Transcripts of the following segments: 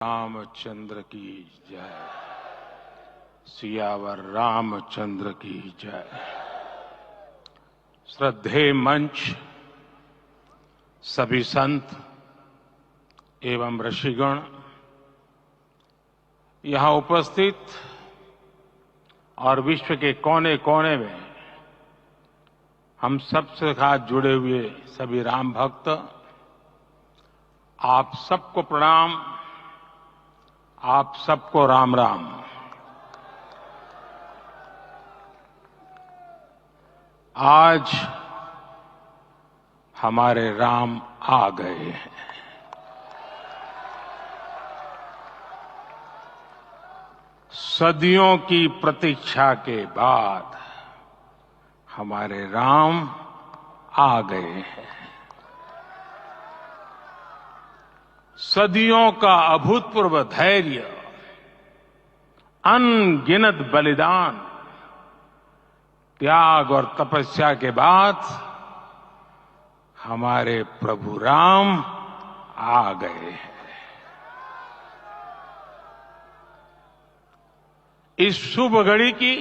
रामचंद्र की जय। सियावर रामचंद्र की जय। श्रद्धेय मंच, सभी संत एवं ऋषिगण, यहां उपस्थित और विश्व के कोने कोने में हम सबसे साथ जुड़े हुए सभी राम भक्त, आप सबको प्रणाम, आप सबको राम राम। आज हमारे राम आ गए हैं। सदियों की प्रतीक्षा के बाद हमारे राम आ गए हैं। सदियों का अभूतपूर्व धैर्य, अनगिनत बलिदान, त्याग और तपस्या के बाद हमारे प्रभु राम आ गए हैं। इस शुभ घड़ी की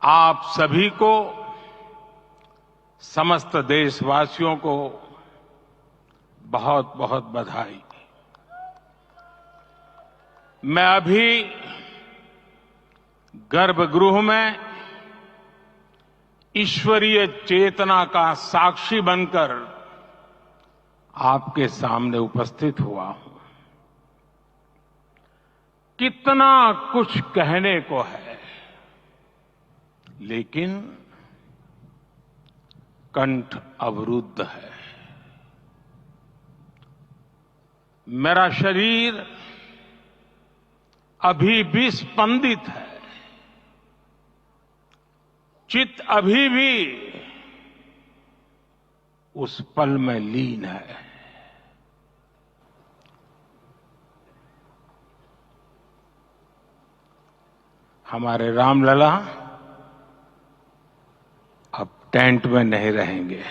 आप सभी को, समस्त देशवासियों को बहुत बहुत बधाई। मैं अभी गर्भगृह में ईश्वरीय चेतना का साक्षी बनकर आपके सामने उपस्थित हुआ हूं। कितना कुछ कहने को है, लेकिन कंठ अवरुद्ध है। मेरा शरीर अभी भी स्पंदित है, चित्त अभी भी उस पल में लीन है। हमारे रामलला अब टेंट में नहीं रहेंगे।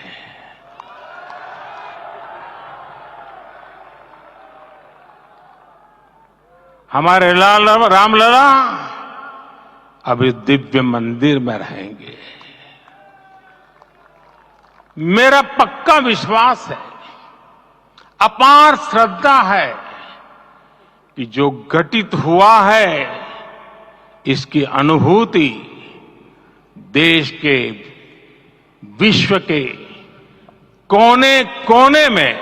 हमारे रामलला अब इस दिव्य मंदिर में रहेंगे। मेरा पक्का विश्वास है, अपार श्रद्धा है कि जो घटित हुआ है, इसकी अनुभूति देश के, विश्व के कोने कोने में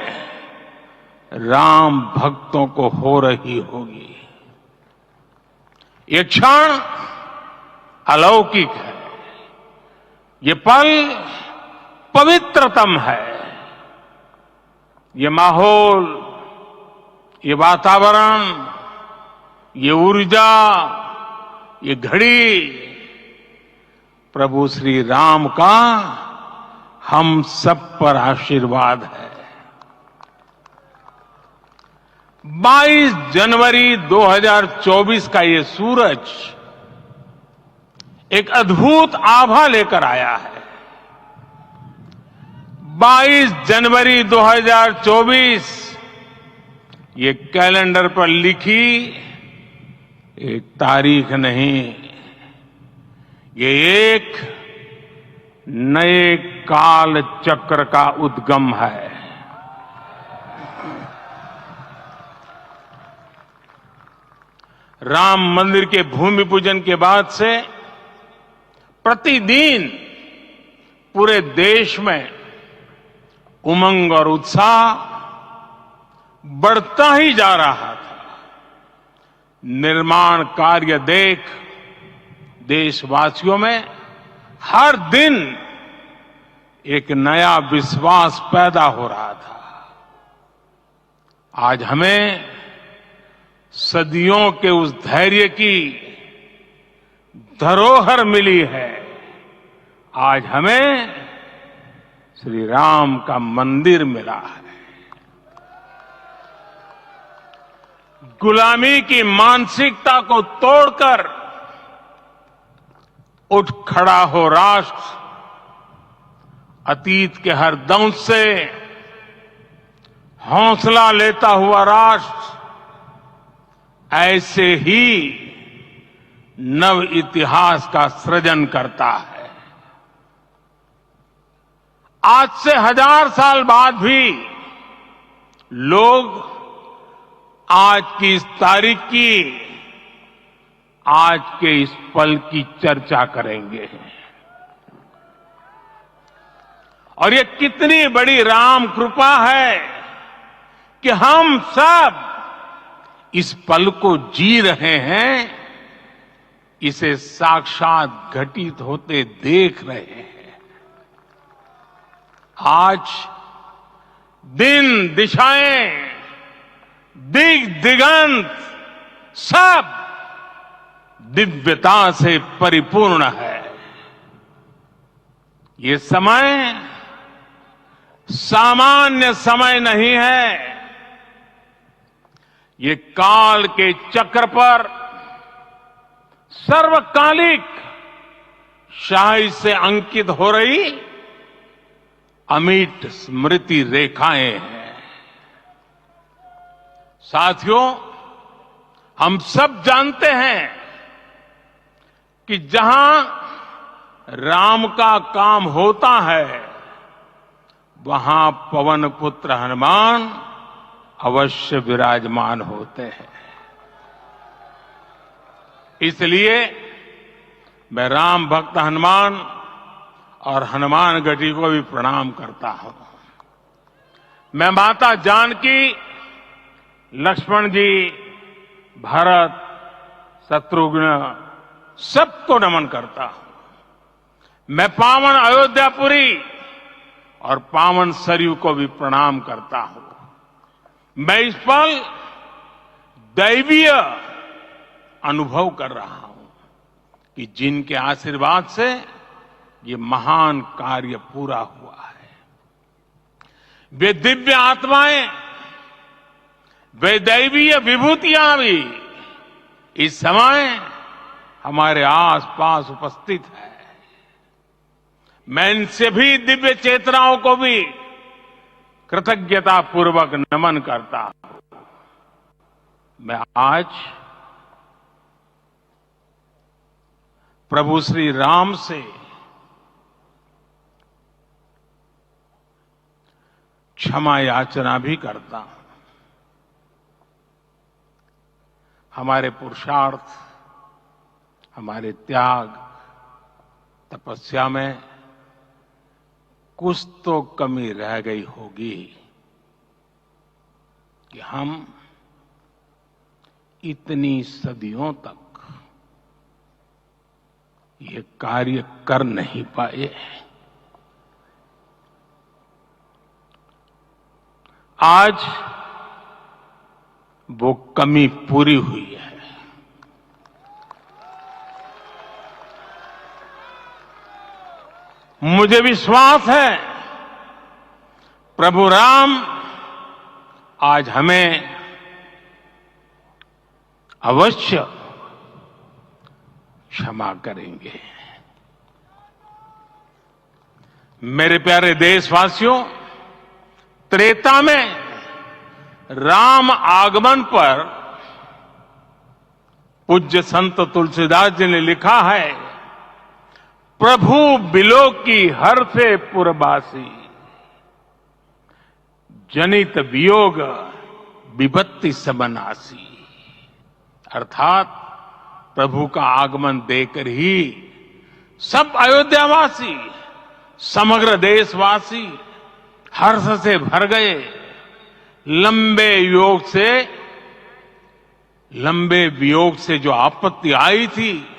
राम भक्तों को हो रही होगी। ये क्षण अलौकिक है, ये पल पवित्रतम है। ये माहौल, ये वातावरण, ये ऊर्जा, ये घड़ी प्रभु श्री राम का हम सब पर आशीर्वाद है। 22 जनवरी 2024 का ये सूरज एक अद्भुत आभा लेकर आया है। 22 जनवरी 2024 ये कैलेंडर पर लिखी एक तारीख नहीं, ये एक नए काल चक्र का उद्गम है। राम मंदिर के भूमि पूजन के बाद से प्रतिदिन पूरे देश में उमंग और उत्साह बढ़ता ही जा रहा था। निर्माण कार्य देख देशवासियों में हर दिन एक नया विश्वास पैदा हो रहा था। आज हमें सदियों के उस धैर्य की धरोहर मिली है। आज हमें श्री राम का मंदिर मिला है। गुलामी की मानसिकता को तोड़कर उठ खड़ा हो राष्ट्र। अतीत के हर दंश से हौसला लेता हुआ राष्ट्र ऐसे ही नव इतिहास का सृजन करता है। आज से 1000 साल बाद भी लोग आज की इस तारीख की, आज के इस पल की चर्चा करेंगे। और ये कितनी बड़ी राम कृपा है कि हम सब इस पल को जी रहे हैं, इसे साक्षात घटित होते देख रहे हैं। आज दिन, दिशाएं, दिगंत सब दिव्यता से परिपूर्ण है। ये समय सामान्य समय नहीं है। ये काल के चक्र पर सर्वकालिक शाही से अंकित हो रही अमिट स्मृति रेखाएं हैं। साथियों, हम सब जानते हैं कि जहां राम का काम होता है, वहां पवन पुत्र हनुमान अवश्य विराजमान होते हैं। इसलिए मैं राम भक्त हनुमान और हनुमान गढ़ी को भी प्रणाम करता हूं। मैं माता जानकी, लक्ष्मण जी, भरत, शत्रुघ्न सबको नमन करता हूं। मैं पावन अयोध्यापुरी और पावन सरयू को भी प्रणाम करता हूं। मैं इस पल दैवीय अनुभव कर रहा हूं कि जिनके आशीर्वाद से ये महान कार्य पूरा हुआ है। वे दिव्य आत्माएं, वे दैवीय विभूतियां भी इस समय हमारे आसपास उपस्थित है। मैं इन सभी दिव्य चेतनाओं को भी कृतज्ञता पूर्वक नमन करता हूं। मैं आज प्रभु श्री राम से क्षमा याचना भी करता हूं। हमारे पुरुषार्थ, हमारे त्याग, तपस्या में कुछ तो कमी रह गई होगी कि हम इतनी सदियों तक ये कार्य कर नहीं पाए। आज वो कमी पूरी हुई है। मुझे विश्वास है प्रभु राम आज हमें अवश्य क्षमा करेंगे। मेरे प्यारे देशवासियों, त्रेता में राम आगमन पर पूज्य संत तुलसीदास जी ने लिखा है, प्रभु बिलो की हर से पुरबासी, जनित वियोग विपत्ति सबनासी। अर्थात प्रभु का आगमन देकर ही सब अयोध्यावासी, समग्र देशवासी हर्ष से भर गए। लंबे वियोग से जो आपत्ति आई थी,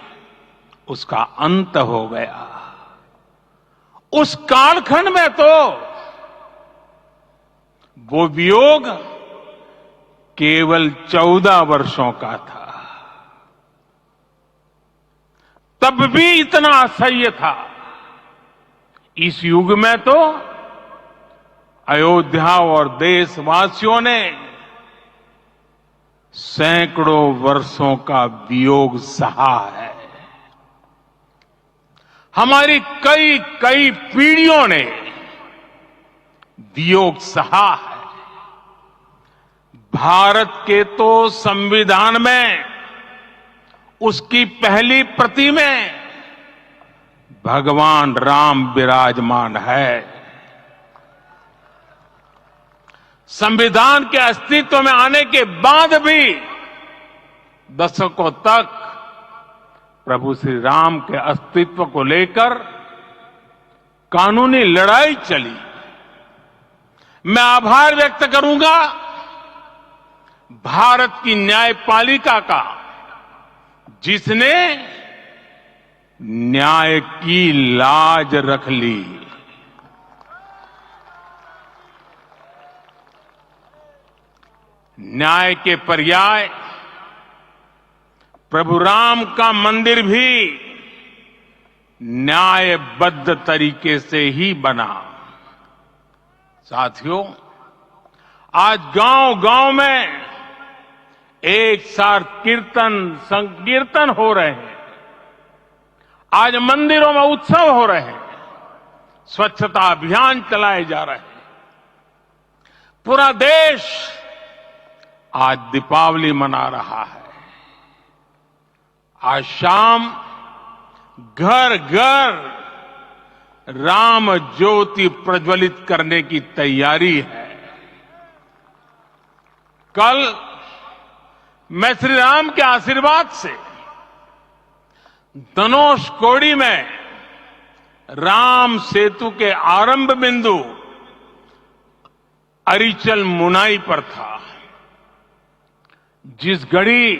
उसका अंत हो गया। उस कालखंड में तो वो वियोग केवल 14 वर्षों का था। तब भी इतना असह्य था। इस युग में तो अयोध्या और देशवासियों ने सैकड़ों वर्षों का वियोग सहा है। हमारी कई कई पीढ़ियों ने वियोग सहा है। भारत के तो संविधान में उसकी पहली प्रति में भगवान राम विराजमान है। संविधान के अस्तित्व में आने के बाद भी दशकों तक प्रभु श्री राम के अस्तित्व को लेकर कानूनी लड़ाई चली। मैं आभार व्यक्त करूंगा भारत की न्यायपालिका का, जिसने न्याय की लाज रख ली। न्याय के पर्याय प्रभु राम का मंदिर भी न्यायबद्ध तरीके से ही बना। साथियों, आज गांव-गांव में एक साथ कीर्तन संकीर्तन हो रहे हैं। आज मंदिरों में उत्सव हो रहे हैं, स्वच्छता अभियान चलाए जा रहे हैं। पूरा देश आज दीपावली मना रहा है। आज शाम घर घर राम ज्योति प्रज्वलित करने की तैयारी है। कल मैं श्री राम के आशीर्वाद से धनुषकोडी में राम सेतु के आरंभ बिंदु अरिचल मुनाई पर था। जिस घड़ी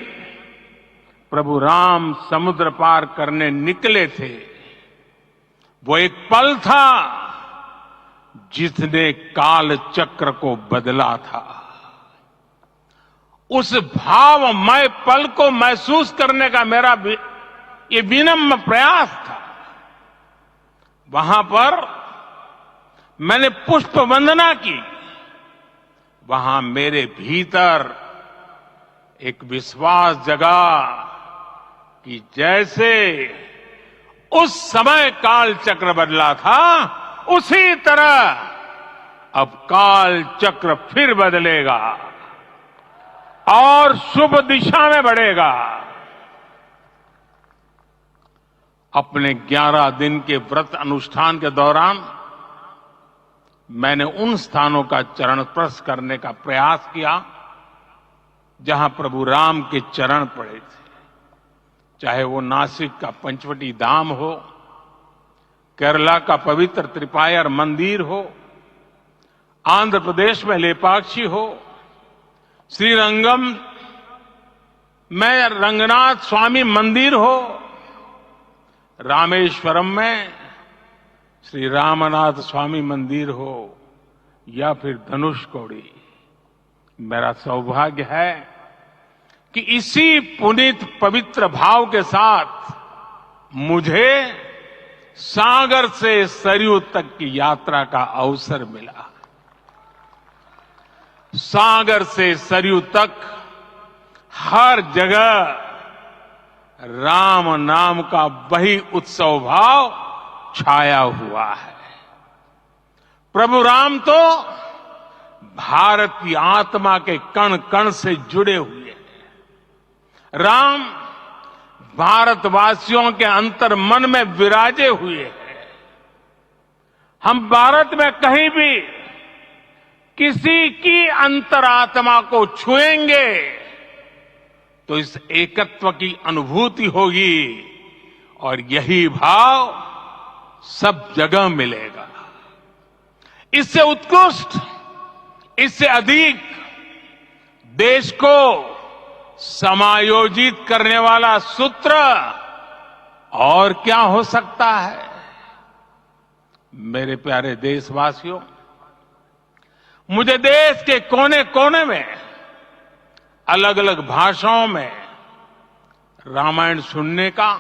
प्रभु राम समुद्र पार करने निकले थे, वो एक पल था जिसने काल चक्र को बदला था। उस भावमय पल को महसूस करने का मेरा ये विनम्र प्रयास था। वहां पर मैंने पुष्प वंदना की। वहां मेरे भीतर एक विश्वास जगा कि जैसे उस समय काल चक्र बदला था, उसी तरह अब काल चक्र फिर बदलेगा और शुभ दिशा में बढ़ेगा। अपने 11 दिन के व्रत अनुष्ठान के दौरान मैंने उन स्थानों का चरण स्पर्श करने का प्रयास किया जहां प्रभु राम के चरण पड़े थे। चाहे वो नासिक का पंचवटी धाम हो, केरला का पवित्र त्रिपायर मंदिर हो, आंध्र प्रदेश में लेपाक्षी हो, श्रीरंगम में रंगनाथ स्वामी मंदिर हो, रामेश्वरम में श्री रामनाथ स्वामी मंदिर हो, या फिर धनुषकोडी। मेरा सौभाग्य है कि इसी पुनीत पवित्र भाव के साथ मुझे सागर से सरयू तक की यात्रा का अवसर मिला। सागर से सरयू तक हर जगह राम नाम का वही उत्सव भाव छाया हुआ है। प्रभु राम तो भारत की आत्मा के कण कण से जुड़े हुए हैं। राम भारतवासियों के अंतर मन में विराजे हुए हैं। हम भारत में कहीं भी किसी की अंतरात्मा को छुएंगे तो इस एकत्व की अनुभूति होगी और यही भाव सब जगह मिलेगा। इससे उत्कृष्ट, इससे अधिक देश को समायोजित करने वाला सूत्र और क्या हो सकता है। मेरे प्यारे देशवासियों, मुझे देश के कोने कोने में अलग अलग भाषाओं में रामायण सुनने का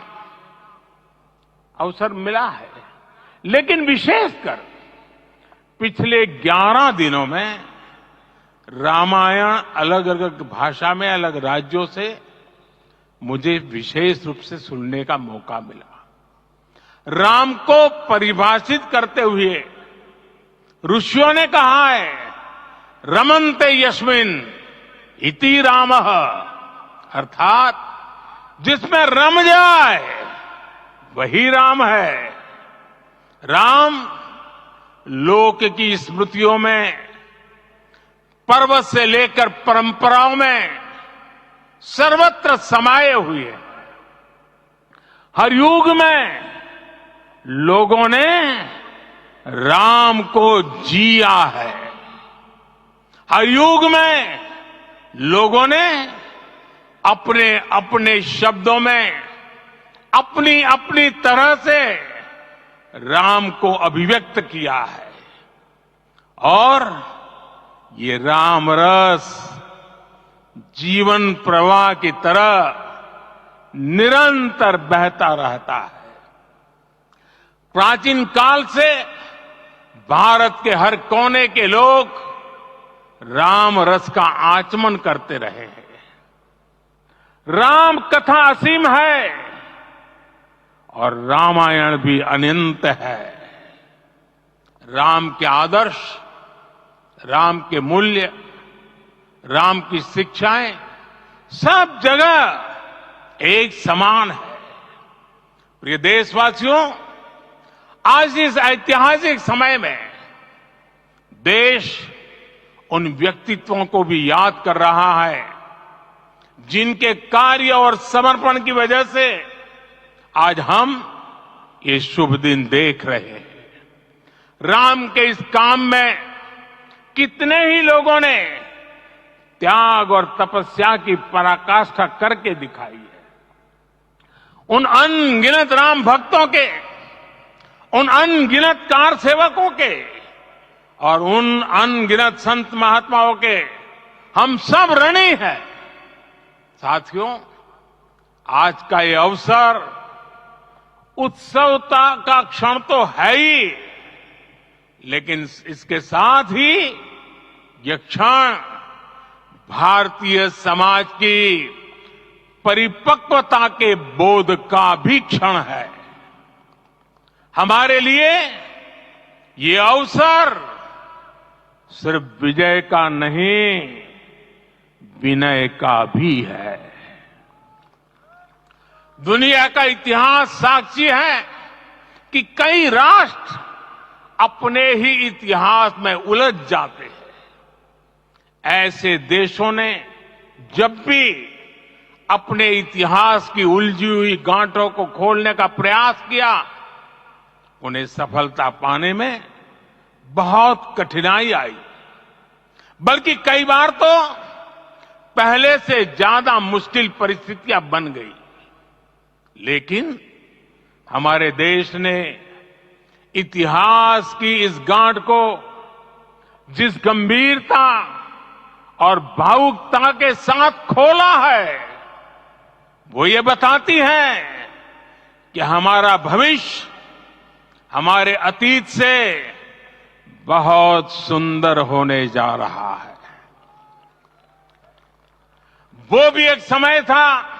अवसर मिला है, लेकिन विशेषकर पिछले 11 दिनों में रामायण अलग अलग भाषा में अलग राज्यों से मुझे विशेष रूप से सुनने का मौका मिला। राम को परिभाषित करते हुए ऋषियों ने कहा है, रमन्ते यस्मिन् इति रामः, अर्थात जिसमें रम जाए वही राम है। राम लोक की स्मृतियों में, पर्वत से लेकर परंपराओं में सर्वत्र समाये हुए हैं। हर युग में लोगों ने राम को जिया है। हर युग में लोगों ने अपने अपने शब्दों में अपनी अपनी तरह से राम को अभिव्यक्त किया है। और ये राम रस जीवन प्रवाह की तरह निरंतर बहता रहता है। प्राचीन काल से भारत के हर कोने के लोग राम रस का आचमन करते रहे हैं। राम कथा असीम है और रामायण भी अनंत है। राम के आदर्श, राम के मूल्य, राम की शिक्षाएं सब जगह एक समान है। प्रिय देशवासियों, आज इस ऐतिहासिक समय में देश उन व्यक्तित्वों को भी याद कर रहा है जिनके कार्य और समर्पण की वजह से आज हम ये शुभ दिन देख रहे हैं। राम के इस काम में कितने ही लोगों ने त्याग और तपस्या की पराकाष्ठा करके दिखाई है। उन अनगिनत राम भक्तों के, उन अनगिनत कार सेवकों के और उन अनगिनत संत महात्माओं के हम सब ऋणी हैं। साथियों, आज का ये अवसर उत्सवता का क्षण तो है ही, लेकिन इसके साथ ही यह क्षण भारतीय समाज की परिपक्वता के बोध का भी क्षण है। हमारे लिए ये अवसर सिर्फ विजय का नहीं, विनय का भी है। दुनिया का इतिहास साक्षी है कि कई राष्ट्र अपने ही इतिहास में उलझ जाते हैं। ऐसे देशों ने जब भी अपने इतिहास की उलझी हुई गांठों को खोलने का प्रयास किया, उन्हें सफलता पाने में बहुत कठिनाई आई, बल्कि कई बार तो पहले से ज्यादा मुश्किल परिस्थितियां बन गई। लेकिन हमारे देश ने इतिहास की इस गांठ को जिस गंभीरता और भावुकता के साथ खोला है, वो ये बताती है कि हमारा भविष्य हमारे अतीत से बहुत सुंदर होने जा रहा है। वो भी एक समय था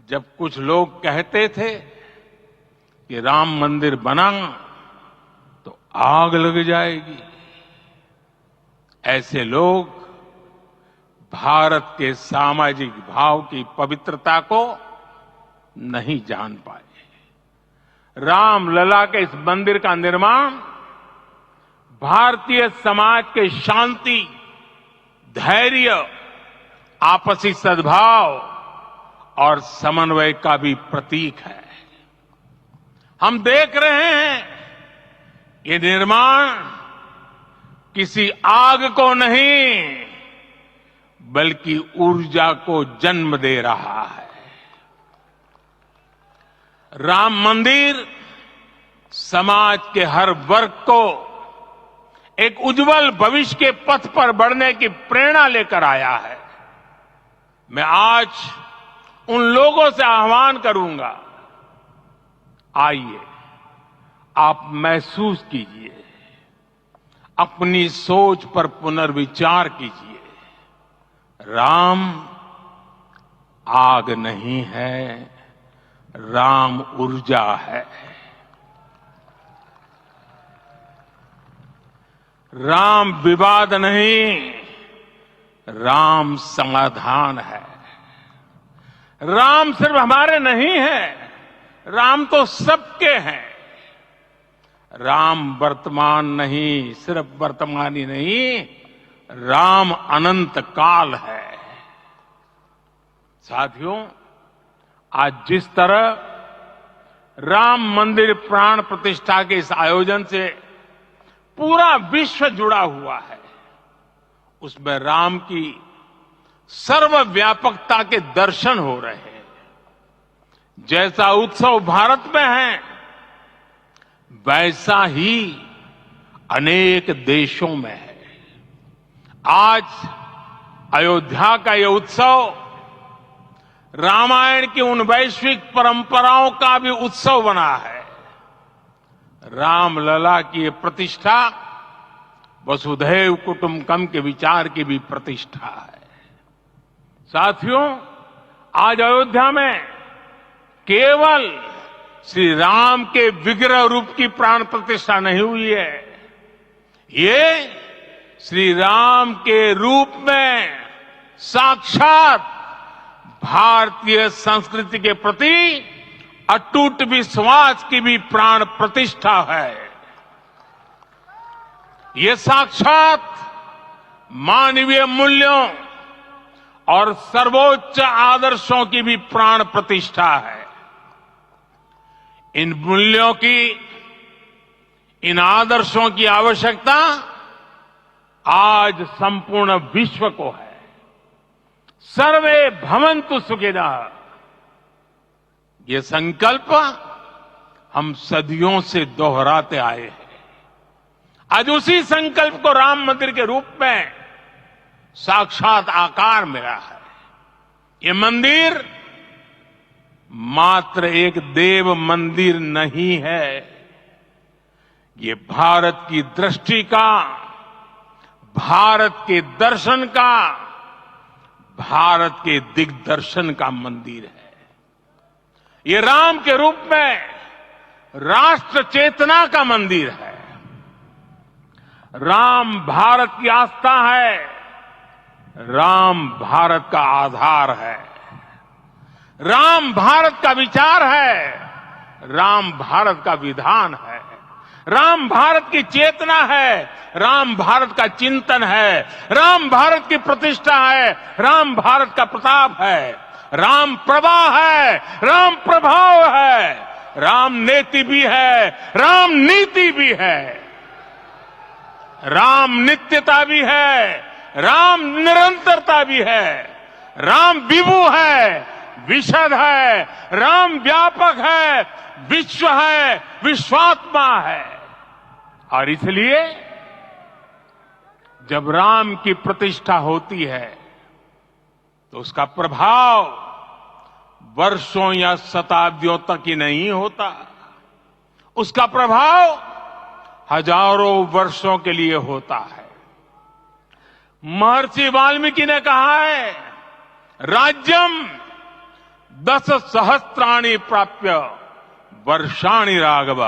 जब कुछ लोग कहते थे कि राम मंदिर बना तो आग लग जाएगी। ऐसे लोग भारत के सामाजिक भाव की पवित्रता को नहीं जान पाए। रामलला के इस मंदिर का निर्माण भारतीय समाज के शांति, धैर्य, आपसी सद्भाव और समन्वय का भी प्रतीक है। हम देख रहे हैं ये निर्माण किसी आग को नहीं, बल्कि ऊर्जा को जन्म दे रहा है। राम मंदिर समाज के हर वर्ग को एक उज्जवल भविष्य के पथ पर बढ़ने की प्रेरणा लेकर आया है। मैं आज उन लोगों से आह्वान करूंगा, आइए आप महसूस कीजिए, अपनी सोच पर पुनर्विचार कीजिए। राम आग नहीं है, राम ऊर्जा है। राम विवाद नहीं, राम समाधान है। राम सिर्फ हमारे नहीं है, राम तो सबके हैं। राम वर्तमान नहीं, सिर्फ वर्तमान ही नहीं, राम अनंत काल है। साथियों, आज जिस तरह राम मंदिर प्राण प्रतिष्ठा के इस आयोजन से पूरा विश्व जुड़ा हुआ है, उसमें राम की सर्वव्यापकता के दर्शन हो रहे हैं। जैसा उत्सव भारत में है, वैसा ही अनेक देशों में है। आज अयोध्या का यह उत्सव रामायण की उन वैश्विक परंपराओं का भी उत्सव बना है। रामलला की ये प्रतिष्ठा वसुधैव कुटुंबकम के विचार की भी प्रतिष्ठा है। साथियों, आज अयोध्या में केवल श्री राम के विग्रह रूप की प्राण प्रतिष्ठा नहीं हुई है, ये श्री राम के रूप में साक्षात भारतीय संस्कृति के प्रति अटूट विश्वास की भी प्राण प्रतिष्ठा है। ये साक्षात मानवीय मूल्यों और सर्वोच्च आदर्शों की भी प्राण प्रतिष्ठा है। इन मूल्यों की, इन आदर्शों की आवश्यकता आज संपूर्ण विश्व को है। सर्वे भवन्तु सुखिनः, ये संकल्प हम सदियों से दोहराते आए हैं। आज उसी संकल्प को राम मंदिर के रूप में साक्षात आकार मिला है। ये मंदिर मात्र एक देव मंदिर नहीं है, ये भारत की दृष्टि का, भारत के दर्शन का, भारत के दिग्दर्शन का मंदिर है। ये राम के रूप में राष्ट्र चेतना का मंदिर है। राम भारत की आस्था है, राम भारत का आधार है, राम भारत का विचार है, राम भारत का विधान है, राम भारत की चेतना है, राम भारत का चिंतन है, राम भारत की प्रतिष्ठा है, राम भारत का प्रताप है, राम प्रवाह है, राम प्रभाव है, राम नेति भी है, राम नीति भी है, राम नित्यता भी है, राम निरंतरता भी है, राम विभु है, विशद है, राम व्यापक है, विश्व है, विश्वात्मा है। और इसलिए जब राम की प्रतिष्ठा होती है तो उसका प्रभाव वर्षों या शताब्दियों तक ही नहीं होता, उसका प्रभाव हजारों वर्षों के लिए होता है। महर्षि वाल्मीकि ने कहा है, राज्यम 10 सहस्त्राणि प्राप्य वर्षाणि राघव,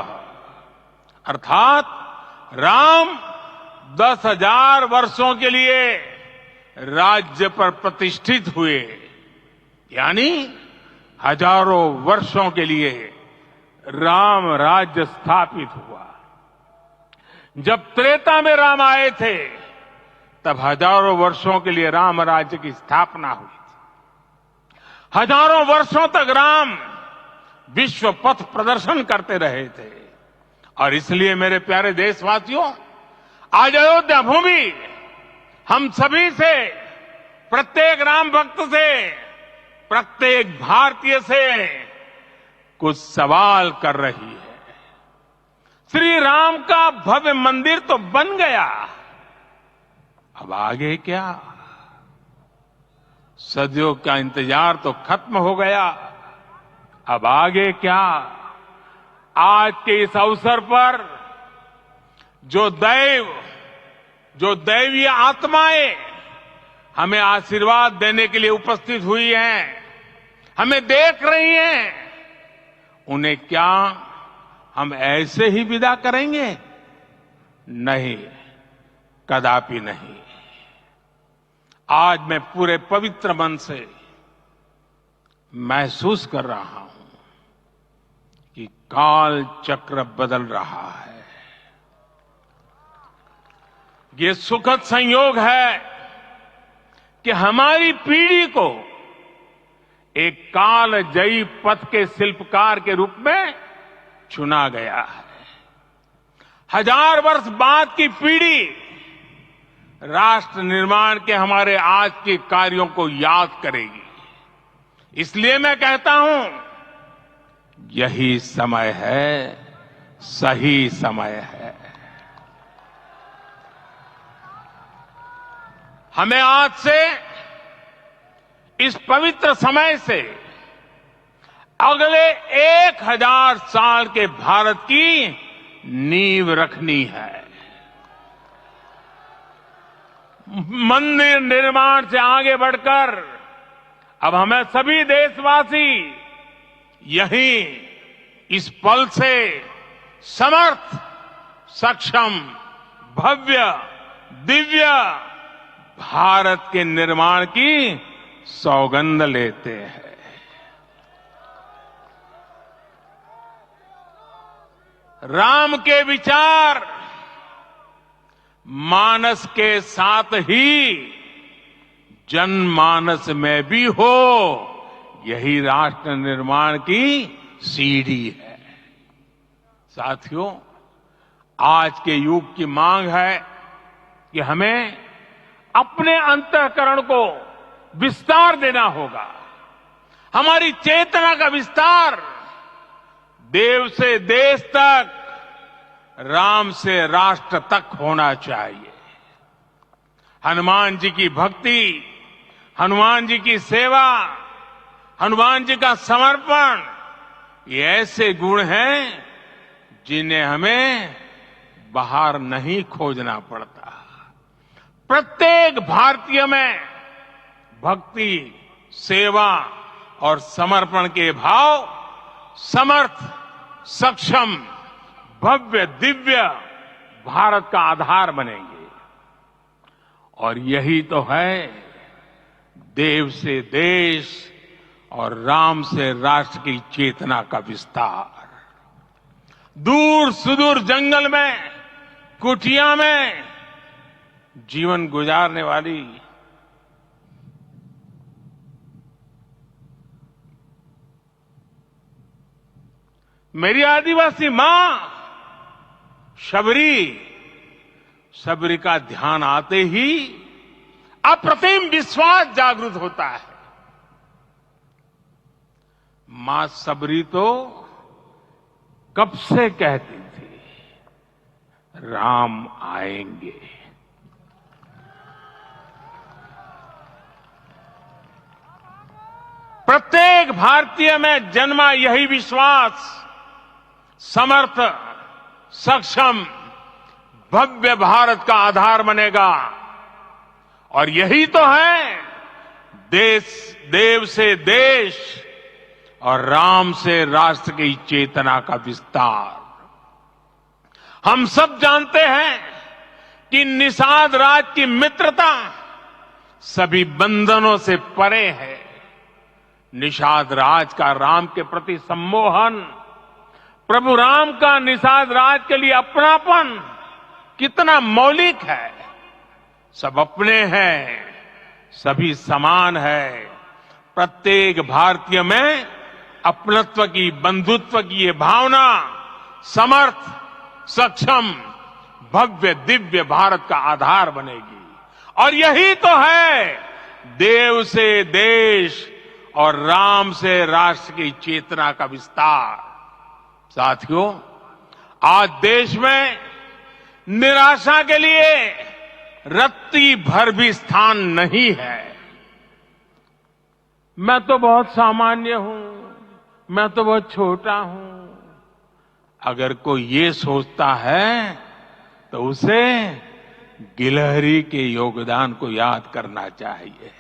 अर्थात राम 10,000 वर्षों के लिए राज्य पर प्रतिष्ठित हुए, यानी हजारों वर्षों के लिए राम राज्य स्थापित हुआ। जब त्रेता में राम आए थे तब हजारों वर्षों के लिए राम राज्य की स्थापना हुई थी। हजारों वर्षों तक राम विश्व पथ प्रदर्शन करते रहे थे। और इसलिए मेरे प्यारे देशवासियों, आज अयोध्या भूमि हम सभी से, प्रत्येक राम भक्त से, प्रत्येक भारतीय से कुछ सवाल कर रही है। श्री राम का भव्य मंदिर तो बन गया, अब आगे क्या? सदियों का इंतजार तो खत्म हो गया, अब आगे क्या? आज के इस अवसर पर जो दैवीय आत्माएं हमें आशीर्वाद देने के लिए उपस्थित हुई हैं, हमें देख रही हैं, उन्हें क्या हम ऐसे ही विदा करेंगे? नहीं, कदापि नहीं। आज मैं पूरे पवित्र मन से महसूस कर रहा हूं कि काल चक्र बदल रहा है। ये सुखद संयोग है कि हमारी पीढ़ी को एक कालजयी पथ के शिल्पकार के रूप में चुना गया है। 1000 वर्ष बाद की पीढ़ी राष्ट्र निर्माण के हमारे आज के कार्यों को याद करेगी। इसलिए मैं कहता हूं, यही समय है, सही समय है। हमें आज से, इस पवित्र समय से अगले 1000 साल के भारत की नींव रखनी है। मंदिर निर्माण से आगे बढ़कर अब हमें सभी देशवासी यही इस पल से समर्थ, सक्षम, भव्य, दिव्य भारत के निर्माण की सौगंध लेते हैं। राम के विचार मानस के साथ ही जनमानस में भी हो, यही राष्ट्र निर्माण की सीढ़ी है। साथियों, आज के युग की मांग है कि हमें अपने अंतःकरण को विस्तार देना होगा। हमारी चेतना का विस्तार देव से देश तक, राम से राष्ट्र तक होना चाहिए। हनुमान जी की भक्ति, हनुमान जी की सेवा, हनुमान जी का समर्पण, ये ऐसे गुण हैं जिन्हें हमें बाहर नहीं खोजना पड़ता। प्रत्येक भारतीय में भक्ति, सेवा और समर्पण के भाव समर्थ, सक्षम, भव्य, दिव्य भारत का आधार बनेंगे। और यही तो है देव से देश और राम से राष्ट्र की चेतना का विस्तार। दूर सुदूर जंगल में, कुटिया में जीवन गुजारने वाली मेरी आदिवासी मां शबरी का ध्यान आते ही अप्रतिम विश्वास जागृत होता है। मां शबरी तो कब से कहती थी, राम आएंगे। प्रत्येक भारतीय में जन्मा यही विश्वास समर्थ, सक्षम, भव्य भारत का आधार बनेगा। और यही तो है देव से देश और राम से राष्ट्र की चेतना का विस्तार। हम सब जानते हैं कि निषाद राज की मित्रता सभी बंधनों से परे है। निषाद राज का राम के प्रति सम्मोहन, प्रभु राम का निषाद राज के लिए अपनापन कितना मौलिक है। सब अपने हैं, सभी समान है। प्रत्येक भारतीय में अपनत्व की, बंधुत्व की ये भावना समर्थ, सक्षम, भव्य, दिव्य भारत का आधार बनेगी। और यही तो है देव से देश और राम से राष्ट्र की चेतना का विस्तार। साथियों, आज देश में निराशा के लिए रत्ती भर भी स्थान नहीं है। मैं तो बहुत सामान्य हूं, मैं तो बहुत छोटा हूं। अगर कोई ये सोचता है तो उसे गिलहरी के योगदान को याद करना चाहिए।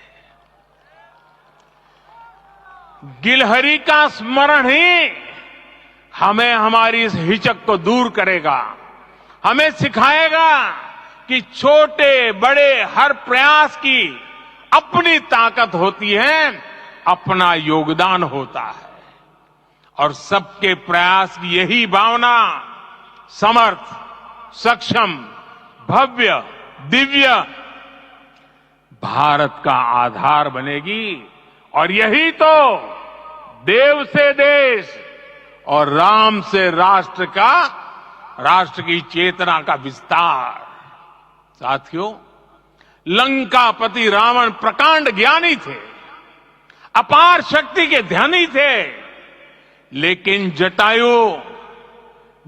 गिलहरी का स्मरण ही हमें हमारी इस हिचक को दूर करेगा, हमें सिखाएगा कि छोटे बड़े हर प्रयास की अपनी ताकत होती है, अपना योगदान होता है। और सबके प्रयास की यही भावना समर्थ, सक्षम, भव्य, दिव्य भारत का आधार बनेगी। और यही तो देव से देश और राम से राष्ट्र की चेतना का विस्तार। साथियों, लंकापति रावण प्रकांड ज्ञानी थे, अपार शक्ति के धनी थे, लेकिन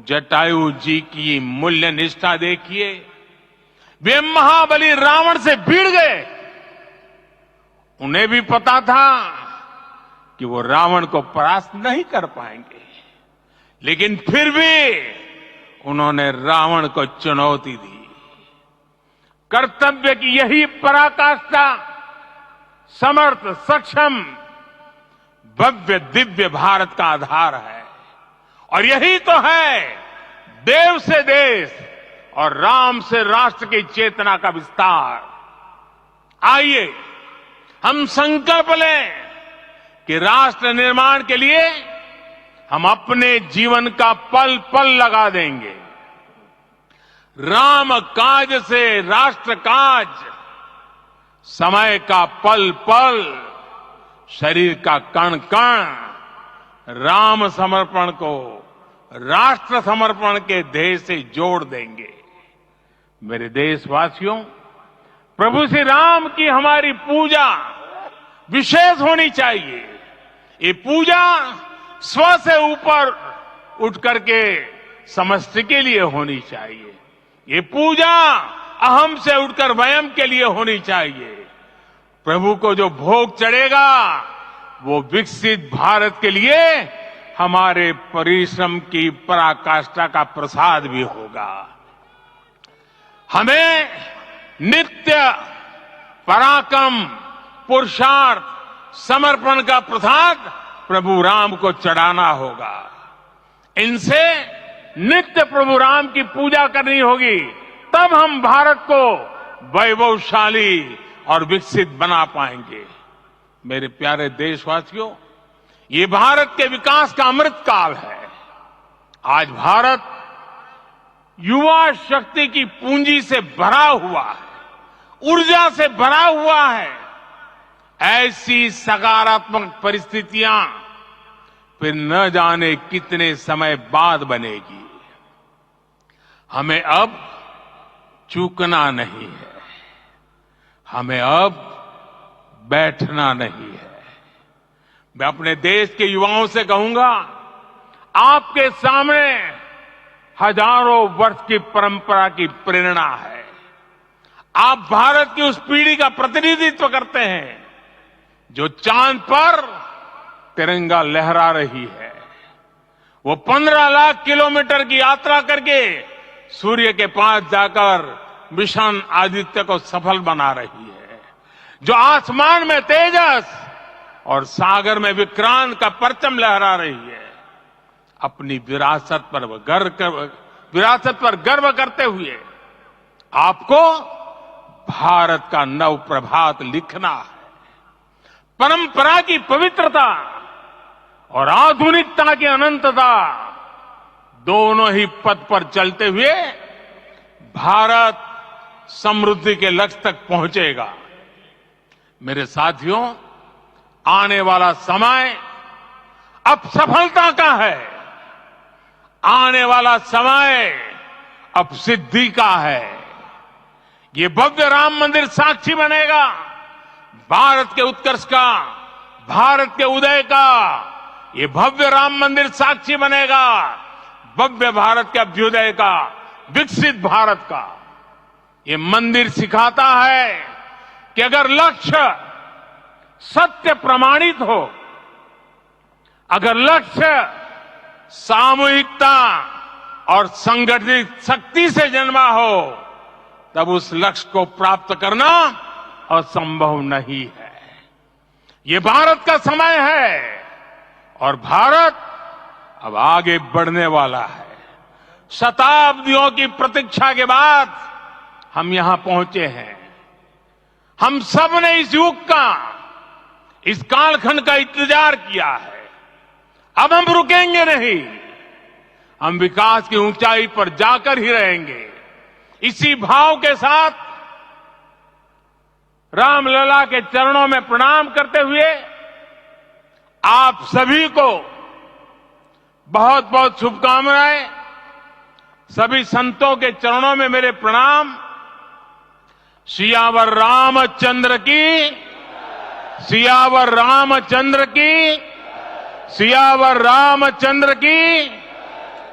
जटायु जी की मूल्य निष्ठा देखिए। वे महाबली रावण से भिड़ गए। उन्हें भी पता था कि वो रावण को परास्त नहीं कर पाएंगे, लेकिन फिर भी उन्होंने रावण को चुनौती दी। कर्तव्य की यही पराकाष्ठा समर्थ, सक्षम, भव्य, दिव्य भारत का आधार है। और यही तो है देव से देश और राम से राष्ट्र की चेतना का विस्तार। आइए हम संकल्प लें कि राष्ट्र निर्माण के लिए हम अपने जीवन का पल पल लगा देंगे। राम काज से राष्ट्र काज, समय का पल पल, शरीर का कण कण राम समर्पण को राष्ट्र समर्पण के ध्येय से जोड़ देंगे। मेरे देशवासियों, प्रभु श्री राम की हमारी पूजा विशेष होनी चाहिए। ये पूजा स्व से ऊपर उठ करके समष्टि के लिए होनी चाहिए। ये पूजा अहम से उठकर वयम के लिए होनी चाहिए। प्रभु को जो भोग चढ़ेगा वो विकसित भारत के लिए हमारे परिश्रम की पराकाष्ठा का प्रसाद भी होगा। हमें नित्य पराक्रम, पुरुषार्थ, समर्पण का प्रसाद प्रभु राम को चढ़ाना होगा। इनसे नित्य प्रभु राम की पूजा करनी होगी, तब हम भारत को वैभवशाली और विकसित बना पाएंगे। मेरे प्यारे देशवासियों, ये भारत के विकास का अमृत काल है। आज भारत युवा शक्ति की पूंजी से भरा हुआ है, ऊर्जा से भरा हुआ है। ऐसी सकारात्मक परिस्थितियां फिर न जाने कितने समय बाद बनेगी। हमें अब चूकना नहीं है, हमें अब बैठना नहीं है। मैं अपने देश के युवाओं से कहूंगा, आपके सामने हजारों वर्ष की परंपरा की प्रेरणा है। आप भारत की उस पीढ़ी का प्रतिनिधित्व करते हैं जो चांद पर तिरंगा लहरा रही है। वो 15 लाख किलोमीटर की यात्रा करके सूर्य के पास जाकर मिशन आदित्य को सफल बना रही है। जो आसमान में तेजस और सागर में विक्रांत का परचम लहरा रही है। अपनी विरासत पर गर्व करते हुए आपको भारत का नव प्रभात लिखना है। परंपरा की पवित्रता और आधुनिकता की अनंतता, दोनों ही पथ पर चलते हुए भारत समृद्धि के लक्ष्य तक पहुंचेगा। मेरे साथियों, आने वाला समय अब सफलता का है। आने वाला समय अब सिद्धि का है। ये भव्य राम मंदिर साक्षी बनेगा भारत के उत्कर्ष का, भारत के उदय का। ये भव्य राम मंदिर साक्षी बनेगा भव्य भारत के अभ्युदय का, विकसित भारत का। ये मंदिर सिखाता है कि अगर लक्ष्य सत्य प्रमाणित हो, अगर लक्ष्य सामूहिकता और संगठित शक्ति से जन्मा हो, तब उस लक्ष्य को प्राप्त करना असंभव नहीं है। ये भारत का समय है और भारत अब आगे बढ़ने वाला है। शताब्दियों की प्रतीक्षा के बाद हम यहां पहुंचे हैं। हम सब ने इस युग का, इस कालखंड का इंतजार किया है। अब हम रुकेंगे नहीं, हम विकास की ऊंचाई पर जाकर ही रहेंगे। इसी भाव के साथ रामलला के चरणों में प्रणाम करते हुए आप सभी को बहुत बहुत शुभकामनाएं। सभी संतों के चरणों में मेरे प्रणाम। सियावर रामचंद्र की, सियावर रामचंद्र की, सियावर रामचंद्र की।